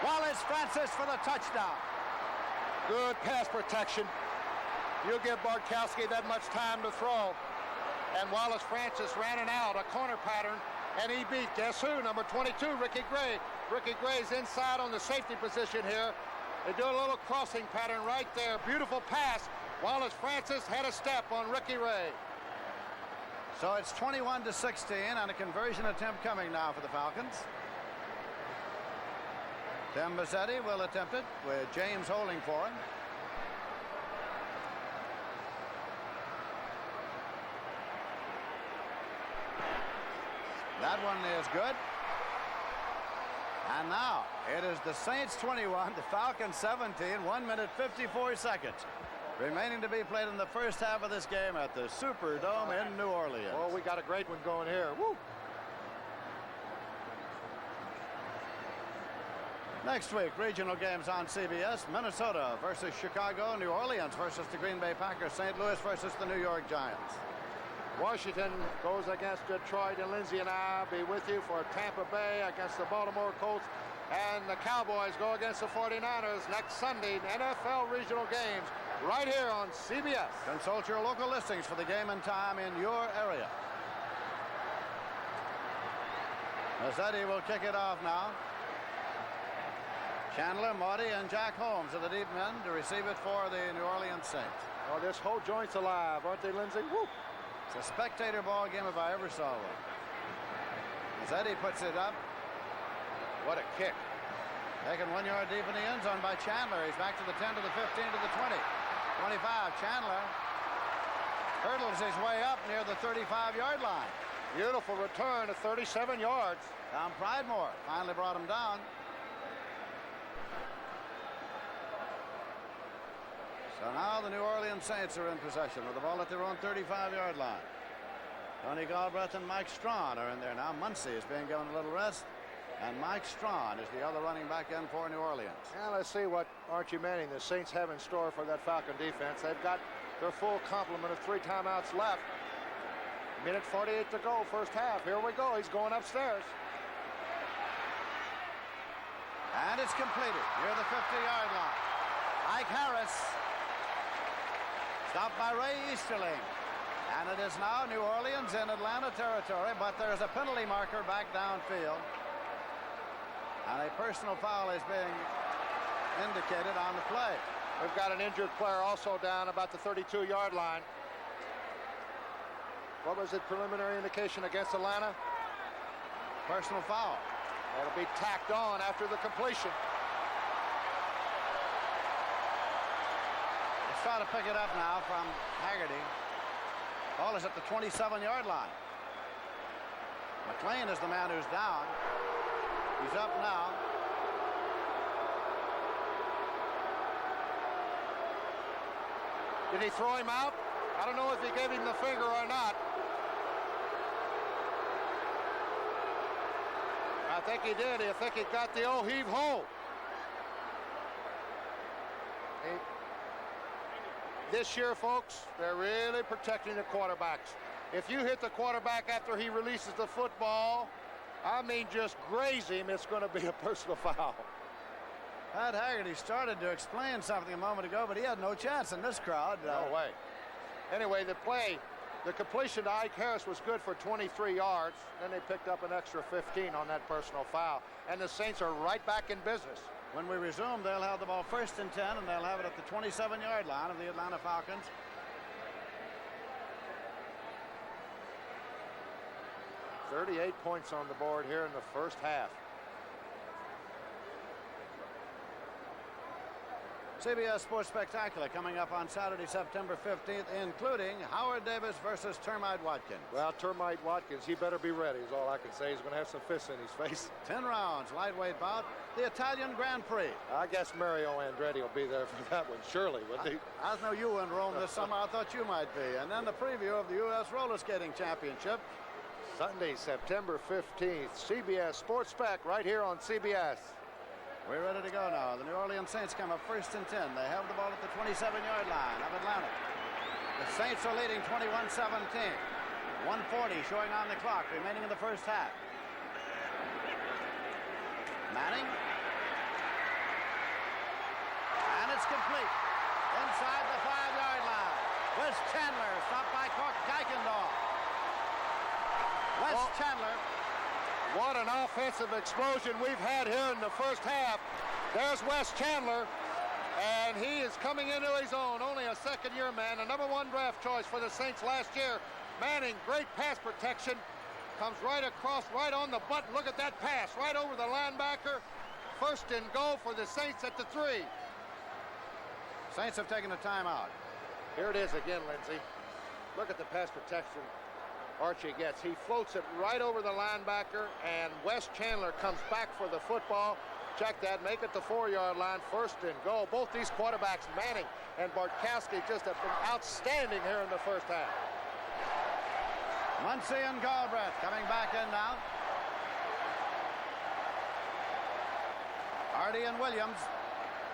Wallace Francis for the touchdown. Good pass protection. You give Bartkowski that much time to throw. And Wallace Francis ran it out, a corner pattern, and he beat, guess who? Number 22, Ricky Gray. Ricky Gray's inside on the safety position here. They do a little crossing pattern right there. Beautiful pass. Wallace Francis had a step on Ricky Ray. So it's 21-16, and a conversion attempt coming now for the Falcons. Tim Mazzetti will attempt it with James holding for him. That one is good. And now it is the Saints 21, the Falcons 17, 1 minute 54 seconds remaining to be played in the first half of this game at the Superdome in New Orleans. Oh, we got a great one going here. Woo! Next week, regional games on CBS. Minnesota versus Chicago, New Orleans versus the Green Bay Packers, St. Louis versus the New York Giants. Washington goes against Detroit, and Lindsay and I will be with you for Tampa Bay against the Baltimore Colts, and the Cowboys go against the 49ers next Sunday. NFL regional games right here on CBS. Consult your local listings for the game and time in your area. Mazzetti will kick it off now. Chandler, Marty, and Jack Holmes are the deep men to receive it for the New Orleans Saints. Oh, this whole joint's alive, aren't they, Lindsay? Woo! It's a spectator ball game if I ever saw one. Mazzetti puts it up. What a kick. Taken 1 yard deep in the end zone by Chandler. He's back to the 10, to the 15, to the 20. 25. Chandler hurdles his way up near the 35-yard line. Beautiful return to 37 yards. Tom Pridemore finally brought him down. So now the New Orleans Saints are in possession with the ball at their own 35-yard line. Tony Galbraith and Mike Strawn are in there now. Muncie is being given a little rest, and Mike Strawn is the other running back in for New Orleans. Now let's see what Archie Manning, the Saints, have in store for that Falcon defense. They've got their full complement of 3 timeouts left. Minute 48 to go, first half. Here we go. He's going upstairs. And it's completed near the 50-yard line. Ike Harris stopped by Ray Easterling. And it is now New Orleans in Atlanta territory, but there's a penalty marker back downfield. And a personal foul is being indicated on the play. We've got an injured player also down about the 32-yard line. What was the preliminary indication against Atlanta? Personal foul. That'll be tacked on after the completion. Let's try to pick it up now from Haggerty. Ball is at the 27-yard line. McLean is the man who's down. He's up now. Did he throw him out? I don't know if he gave him the finger or not. I think he did. I think he got the old heave-ho. This year, folks, they're really protecting the quarterbacks. If you hit the quarterback after he releases the football, I mean just graze him, it's going to be a personal foul. Pat Haggerty started to explain something a moment ago, but he had no chance in this crowd. No way. Anyway, the completion to Ike Harris was good for 23 yards. Then they picked up an extra 15 on that personal foul. And the Saints are right back in business. When we resume, they'll have the ball 1st and 10, and they'll have it at the 27-yard line of the Atlanta Falcons. .38 points on the board here in the first half. CBS Sports Spectacular coming up on Saturday, September 15th, including Howard Davis versus Termite Watkins. Well, Termite Watkins, he better be ready is all I can say. He's going to have some fists in his face. 10 rounds, lightweight bout, the Italian Grand Prix. I guess Mario Andretti will be there for that one, surely, wouldn't he? I know you in Rome this summer. I thought you might be. And then the preview of the U.S. Roller Skating Championship. Sunday, September 15th, CBS Sports Spec right here on CBS. We're ready to go now. The New Orleans Saints come up first and 10. They have the ball at the 27-yard line of Atlanta. The Saints are leading 21-17. 1:40 showing on the clock, remaining in the first half. Manning. And it's complete. Inside the 5-yard line. Wes Chandler stopped by Kuykendall. Wes Chandler. What an offensive explosion we've had here in the first half. There's Wes Chandler, and he is coming into his own. Only a second-year man, a #1 draft choice for the Saints last year. Manning, great pass protection, comes right across, right on the button. Look at that pass, right over the linebacker. First and goal for the Saints at the 3. Saints have taken a timeout. Here it is again, Lindsey. Look at the pass protection Archie gets. He floats it right over the linebacker, and Wes Chandler comes back for the football. Check that, make it the 4-yard line, first and goal. Both these quarterbacks, Manning and Bartkowski, just have been outstanding here in the first half. Muncy and Galbraith coming back in now. Hardy and Williams,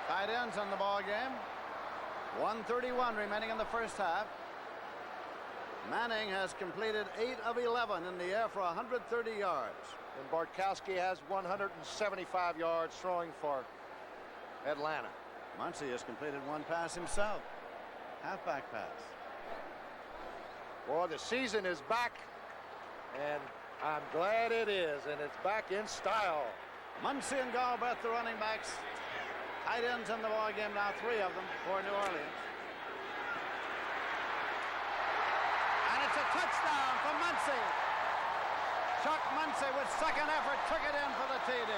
tight ends in the ball game. 1:31 remaining in the first half. Manning has completed 8 of 11 in the air for 130 yards. And Bartkowski has 175 yards throwing for Atlanta. Muncy has completed 1 pass himself. Halfback pass. Boy, the season is back, and I'm glad it is, and it's back in style. Muncy and Galbraith, the running backs. Tight ends in the ball game now, 3 of them for New Orleans. It's a touchdown for Muncy. Chuck Muncy with second effort took it in for the TD.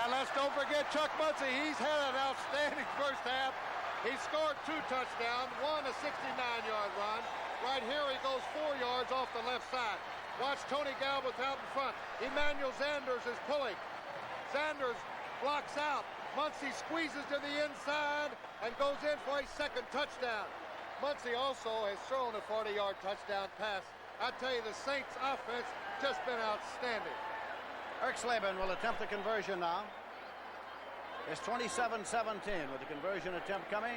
And let's don't forget Chuck Muncy. He's had an outstanding first half. He scored 2 touchdowns, one a 69-yard run. Right here he goes 4 yards off the left side. Watch Tony Galbraith out in front. Emmanuel Sanders is pulling. Sanders blocks out. Muncy squeezes to the inside and goes in for a second touchdown. Muncy also has thrown a 40-yard touchdown pass. I tell you, the Saints offense just been outstanding. Erxleben will attempt the conversion now. It's 27-17 with the conversion attempt coming.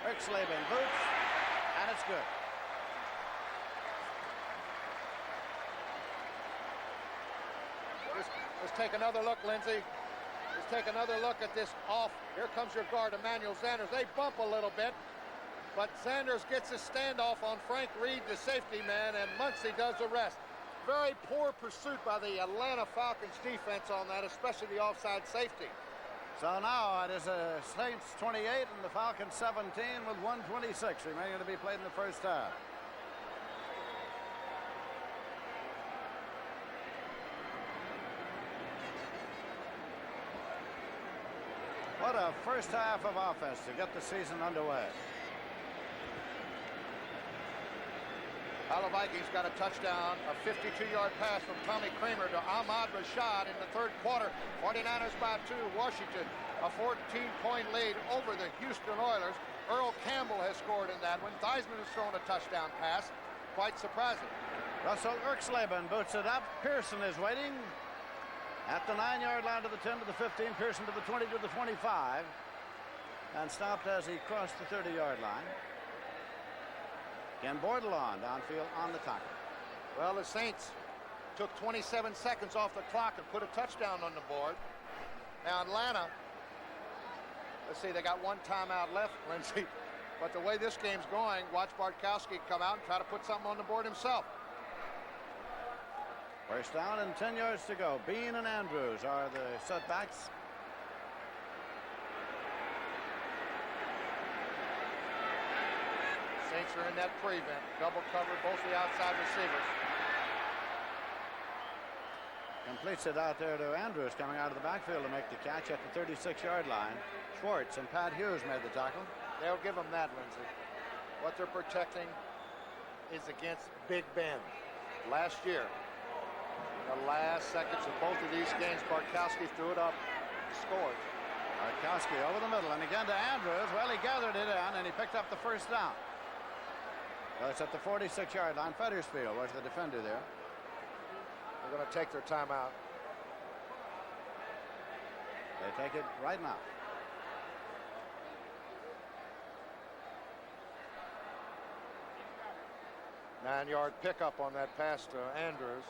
Erxleben boots, and it's good. Let's take another look, Lindsey. Let's take another look at this off. Here comes your guard, Emmanuel Sanders. They bump a little bit, but Sanders gets a standoff on Frank Reed, the safety man, and Muncy does the rest. Very poor pursuit by the Atlanta Falcons defense on that, especially the offside safety. So now it is a Saints 28 and the Falcons 17 with 1:26 remaining to be played in the first half. What a first half of offense to get the season underway. The Vikings got a touchdown, a 52-yard pass from Tommy Kramer to Ahmad Rashad in the third quarter. 49ers by 2. Washington, a 14-point lead over the Houston Oilers. Earl Campbell has scored in that one. Theismann has thrown a touchdown pass. Quite surprising. Russell Erxleben boots it up. Pearson is waiting. At the 9-yard line to the 10 to the 15, Pearson to the 20 to the 25, and stopped as he crossed the 30-yard line. Again, Bordelon downfield on the tackle. Well, the Saints took 27 seconds off the clock and put a touchdown on the board. Now, Atlanta, let's see, they got 1 timeout left, Lindsey. But the way this game's going, watch Bartkowski come out and try to put something on the board himself. First down and 10 yards to go. Bean and Andrews are the setbacks. Saints are in that prevent. Double covered both the outside receivers. completes it out there to Andrews coming out of the backfield to make the catch at the 36-yard line. Schwartz and Pat Hughes made the tackle. They'll give them that, Lindsey. What they're protecting is against Big Ben. Last year, in the last seconds of both of these games, Bartkowski threw it up and scored. Bartkowski over the middle, and again to Andrews. Well, he gathered it in, and he picked up the first down. So it's at the 46-yard line. Fettersfield was the defender there. They're going to take their timeout. They take it right now. Nine-yard pickup on that pass to Andrews.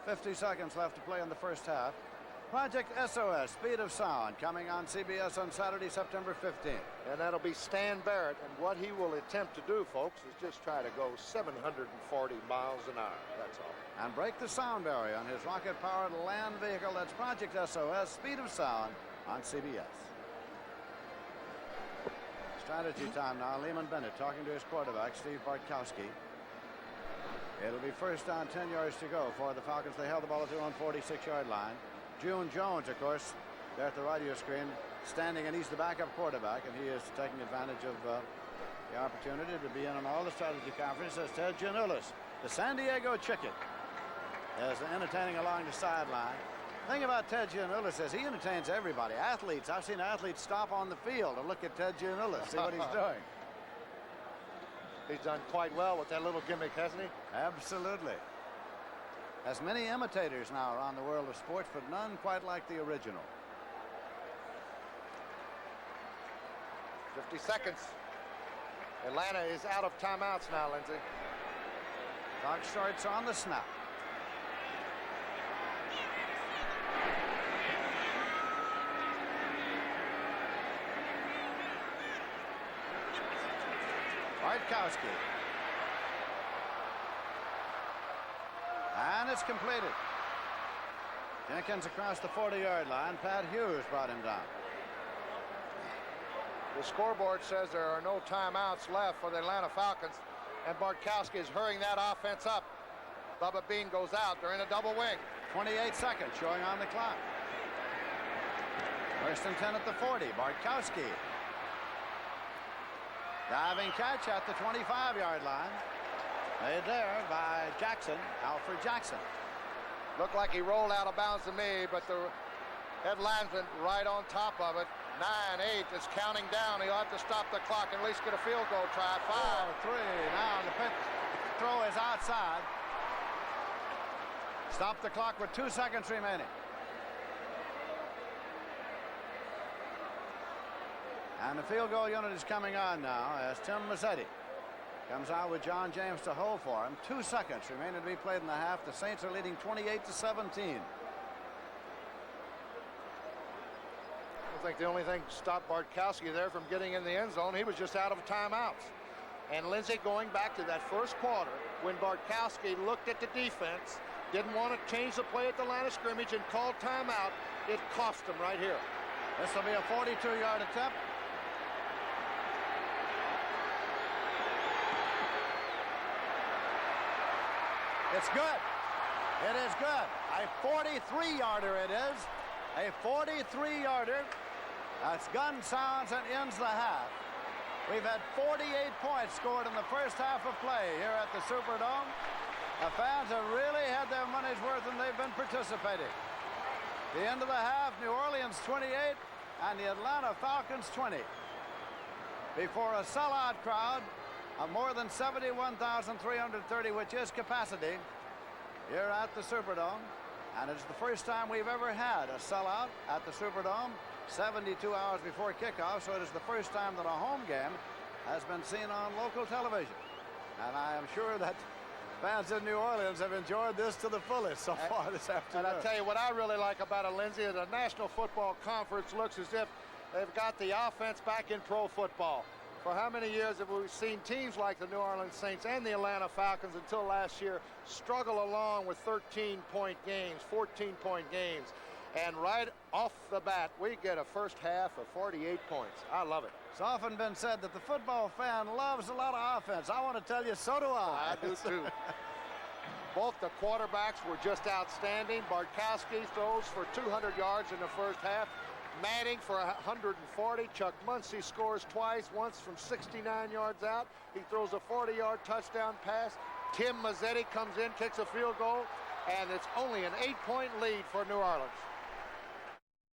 .50 seconds left to play in the first half. Project SOS, Speed of Sound, coming on CBS on Saturday, September 15th. And that'll be Stan Barrett. And what he will attempt to do, folks, is just try to go 740 miles an hour. That's all. And break the sound barrier on his rocket-powered land vehicle. That's Project SOS, Speed of Sound on CBS. Strategy time now. Lehman Bennett talking to his quarterback, Steve Bartkowski. It'll be first down, 10 yards to go for the Falcons. They held the ball at their own 46-yard line. June Jones, of course, there at the radio screen, standing, and he's the backup quarterback, and he is taking advantage of the opportunity to be in on all the strategy conferences. Ted Giannoulis, the San Diego Chicken, is entertaining along the sideline. The thing about Ted Giannoulis is he entertains everybody. Athletes, I've seen athletes stop on the field and look at Ted Giannoulis, see what he's doing. He's done quite well with that little gimmick, hasn't he? Absolutely. Has many imitators now around the world of sports, but none quite like the original. 50 seconds. Atlanta is out of timeouts now, Lindsey. Clock starts on the snap. Bartkowski. And it's completed. Jenkins across the 40-yard line. Pat Hughes brought him down. The scoreboard says there are no timeouts left for the Atlanta Falcons, and Bartkowski is hurrying that offense up. Bubba Bean goes out. They're in a double wing. 28 seconds showing on the clock. First and 10 at the 40. Bartkowski. Diving catch at the 25-yard line. Made there by Jackson, Alfred Jackson. Looked like he rolled out of bounds to me, but the head linesman right on top of it. 9-8 is counting down. He'll have to stop the clock and at least get a field goal try. 5-3. Now the pitch throw is outside. Stop the clock with 2 seconds remaining. And the field goal unit is coming on now as Tim Mazzetti comes out with John James to hold for him. 2 seconds remaining to be played in the half. The Saints are leading 28-17. I think the only thing stopped Bartkowski there from getting in the end zone, he was just out of timeouts. And Lindsey, going back to that first quarter, when Bartkowski looked at the defense, didn't want to change the play at the line of scrimmage and called timeout, it cost him right here. This will be a 42-yard attempt. It's good. It is good. A 43-yarder it is. A 43-yarder. That's gun sounds and ends the half. We've had 48 points scored in the first half of play here at the Superdome. The fans have really had their money's worth and they've been participating. The end of the half, New Orleans 28 and the Atlanta Falcons 20. Before a sellout crowd of more than 71,330, which is capacity here at the Superdome. And it's the first time we've ever had a sellout at the Superdome 72 hours before kickoff, so it is the first time that a home game has been seen on local television. And I am sure that fans in New Orleans have enjoyed this to the fullest so far this afternoon. And I tell you what I really like about it, Lindsey, the National Football Conference looks as if they've got the offense back in pro football. For how many years have we seen teams like the New Orleans Saints and the Atlanta Falcons until last year struggle along with 13-point games, 14-point games? And right off the bat, we get a first half of 48 points. I love it. It's often been said that the football fan loves a lot of offense. I want to tell you, so do I. I do too. Both the quarterbacks were just outstanding. Bartkowski throws for 200 yards in the first half. Manning for 140. Chuck Muncie scores twice, once from 69 yards out. He throws a 40-yard touchdown pass. Tim Mazzetti comes in, kicks a field goal, and it's only an 8-point lead for New Orleans.